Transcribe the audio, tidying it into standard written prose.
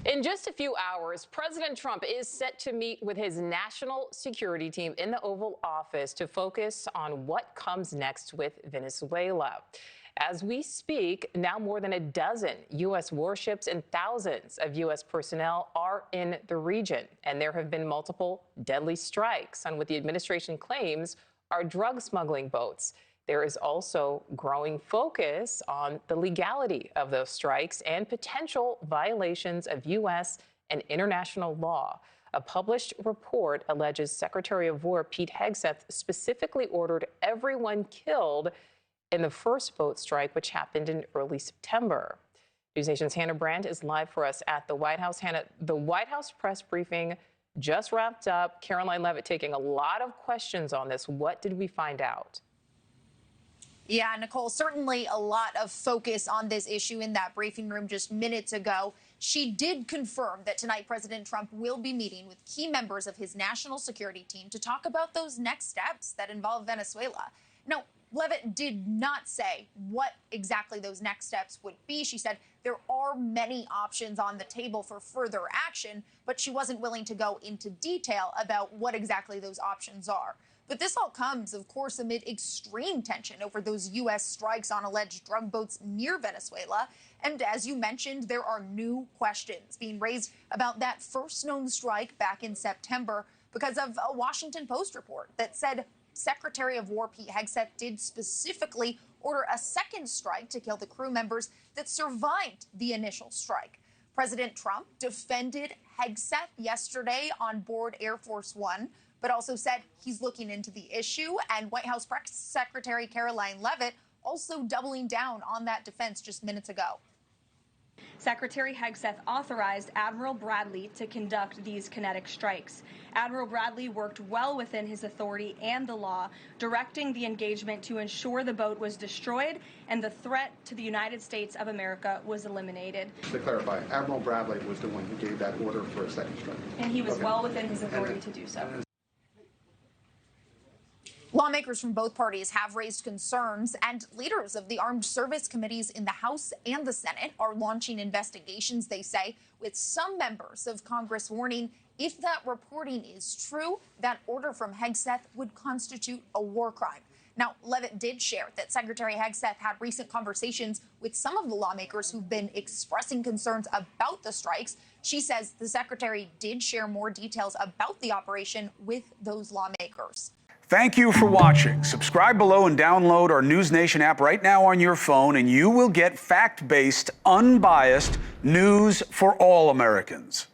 In just a few hours, President Trump is set to meet with his national security team in the Oval Office to focus on what comes next with Venezuela. As we speak, now more than a dozen U.S. warships and thousands of U.S. personnel are in the region, and there have been multiple deadly strikes on what the administration claims are drug smuggling boats. There is also growing focus on the legality of those strikes and potential violations of U.S. and international law. A published report alleges Secretary of War Pete Hegseth specifically ordered everyone killed in the first boat strike, which happened in early September. NewsNation's Hannah Brandt is live for us at the White House. Hannah, the White House press briefing just wrapped up. Caroline Leavitt taking a lot of questions on this. What did we find out? Yeah, Nichole, certainly a lot of focus on this issue in that briefing room just minutes ago. She did confirm that tonight President Trump will be meeting with key members of his national security team to talk about those next steps that involve Venezuela. Now, Leavitt did not say what exactly those next steps would be. She said there are many options on the table for further action, but she wasn't willing to go into detail about what exactly those options are. But this all comes, of course, amid extreme tension over those U.S. strikes on alleged drug boats near Venezuela. And as you mentioned, there are new questions being raised about that first known strike back in September because of a Washington Post report that said Secretary of War Pete Hegseth did specifically order a second strike to kill the crew members that survived the initial strike. President Trump defended Hegseth yesterday on board Air Force One, but also said he's looking into the issue. And White House Press Secretary Caroline Leavitt also doubling down on that defense just minutes ago. Secretary Hegseth authorized Admiral Bradley to conduct these kinetic strikes. Admiral Bradley worked well within his authority and the law, directing the engagement to ensure the boat was destroyed and the threat to the United States of America was eliminated. To clarify, Admiral Bradley was the one who gave that order for a second strike. And he was well within his authority to do so. Lawmakers from both parties have raised concerns, and leaders of the armed service committees in the House and the Senate are launching investigations, they say, with some members of Congress warning if that reporting is true, that order from Hegseth would constitute a war crime. Now, Leavitt did share that Secretary Hegseth had recent conversations with some of the lawmakers who've been expressing concerns about the strikes. She says the secretary did share more details about the operation with those lawmakers. Thank you for watching. Subscribe below and download our NewsNation app right now on your phone, and you will get fact-based, unbiased news for all Americans.